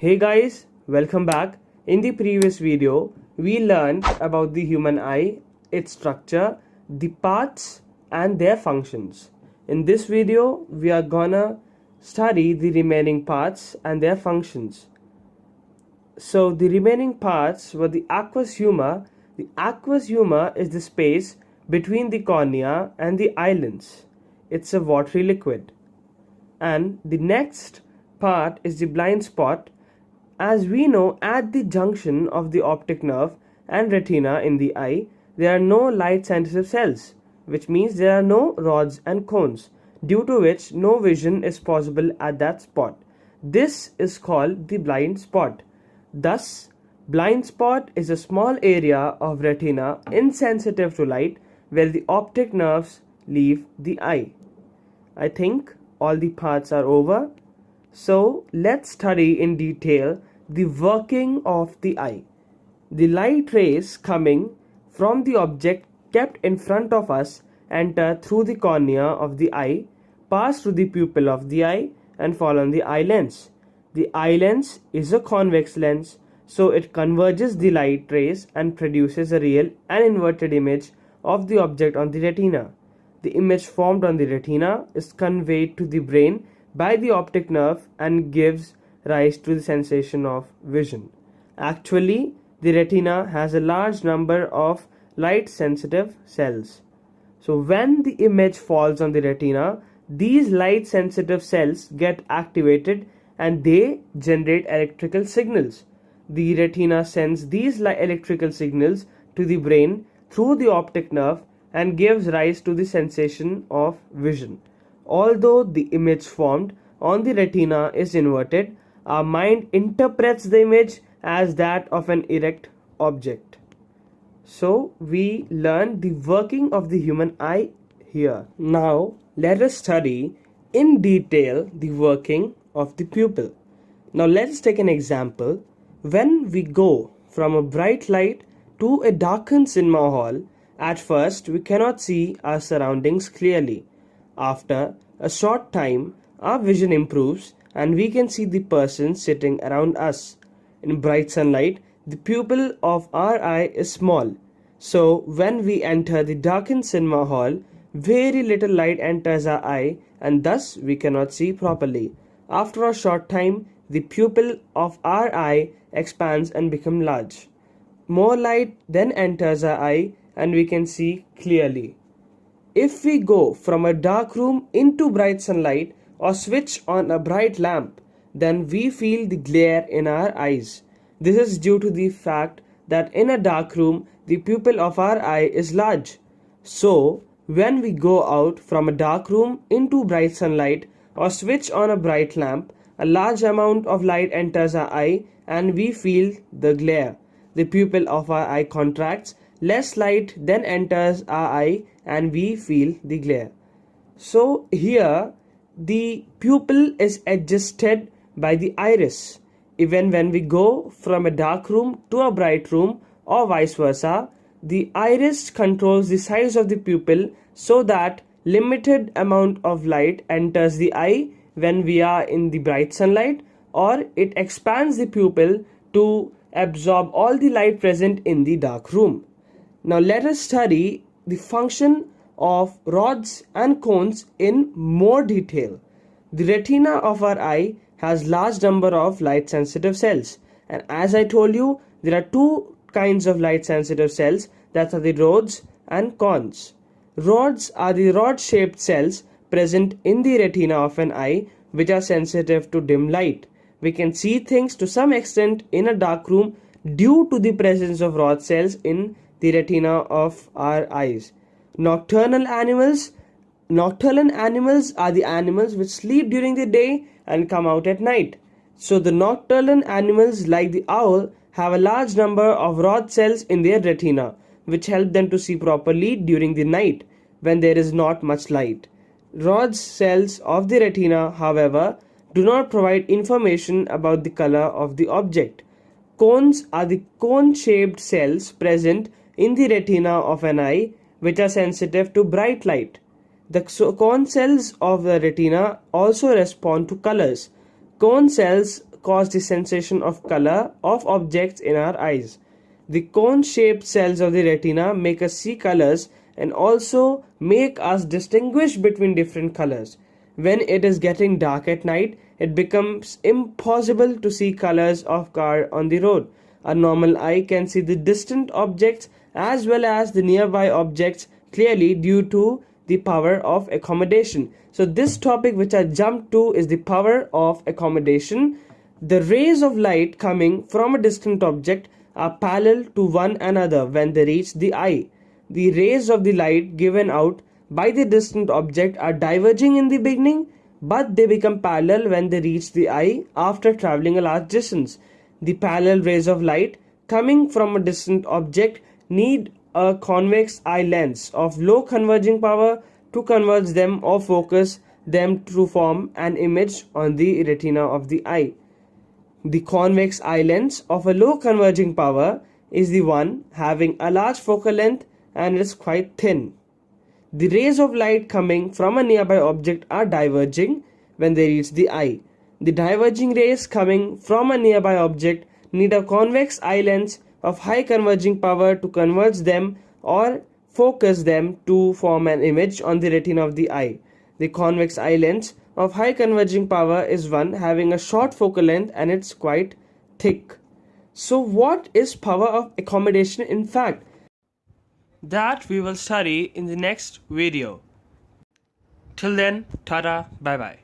Hey guys, welcome back. In the previous video, we learned about the human eye, its structure, the parts and their functions. In this video, we are gonna study the remaining parts and their functions. So the remaining parts were the aqueous humor. The aqueous humor is the space between the cornea and the eyelids. It's a watery liquid. And the next part is the blind spot. As we know, at the junction of the optic nerve and retina in the eye, there are no light sensitive cells, which means there are no rods and cones, due to which no vision is possible at that spot. This is called the blind spot. Thus, blind spot is a small area of retina insensitive to light where the optic nerves leave the eye. I think all the parts are over. So let's study in detail the working of the eye. The light rays coming from the object kept in front of us enter through the cornea of the eye, pass through the pupil of the eye and fall on the eye lens. The eye lens is a convex lens, so it converges the light rays and produces a real and inverted image of the object on the retina. The image formed on the retina is conveyed to the brain by the optic nerve and gives rise to the sensation of vision. Actually, the retina has a large number of light sensitive cells. So when the image falls on the retina, these light sensitive cells get activated and they generate electrical signals. The retina sends these electrical signals to the brain through the optic nerve and gives rise to the sensation of vision. Although the image formed on the retina is inverted, our mind interprets the image as that of an erect object. So we learn the working of the human eye here. Now let us study in detail the working of the pupil. Now let's take an example. When we go from a bright light to a darkened cinema hall, at first we cannot see our surroundings clearly. After a short time, our vision improves and we can see the person sitting around us. In bright sunlight, the pupil of our eye is small. So when we enter the darkened cinema hall, very little light enters our eye and thus we cannot see properly. After a short time, the pupil of our eye expands and becomes large. More light then enters our eye and we can see clearly. If we go from a dark room into bright sunlight or switch on a bright lamp, then we feel the glare in our eyes. This is due to the fact that in a dark room, the pupil of our eye is large. So, when we go out from a dark room into bright sunlight or switch on a bright lamp, a large amount of light enters our eye and we feel the glare. The pupil of our eye contracts, less light then enters our eye and we feel the glare. So here the pupil is adjusted by the iris. Even when we go from a dark room to a bright room or vice versa, the iris controls the size of the pupil so that limited amount of light enters the eye when we are in the bright sunlight, or it expands the pupil to absorb all the light present in the dark room. Now let us study the function of rods and cones in more detail. The retina of our eye has large number of light sensitive cells, and as I told you, there are two kinds of light sensitive cells, that are the rods and cones. Rods are the rod shaped cells present in the retina of an eye which are sensitive to dim light. We can see things to some extent in a dark room due to the presence of rod cells in the retina of our eyes. Nocturnal animals are the animals which sleep during the day and come out at night. So the nocturnal animals like the owl have a large number of rod cells in their retina which help them to see properly during the night when there is not much light. Rod cells of the retina, however, do not provide information about the color of the object. Cones are the cone-shaped cells present in the retina of an eye which are sensitive to bright light. The cone cells of the retina also respond to colors. Cone cells cause the sensation of color of objects in our eyes. The cone-shaped cells of the retina make us see colors and also make us distinguish between different colors. When it is getting dark at night, it becomes impossible to see colors of car on the road. A normal eye can see the distant objects as well as the nearby objects clearly due to the power of accommodation. So this topic which I jumped to is the power of accommodation. The rays of light coming from a distant object are parallel to one another when they reach the eye. The rays of the light given out by the distant object are diverging in the beginning, but they become parallel when they reach the eye after traveling a large distance. The parallel rays of light coming from a distant object need a convex eye lens of low converging power to converge them or focus them to form an image on the retina of the eye. The convex eye lens of a low converging power is the one having a large focal length and is quite thin. The rays of light coming from a nearby object are diverging when they reach the eye. The diverging rays coming from a nearby object need a convex eye lens of high converging power to converge them or focus them to form an image on the retina of the eye. The convex eye lens of high converging power is one having a short focal length and it's quite thick. So what is power of accommodation in fact? That we will study in the next video. Till then, tada, bye bye.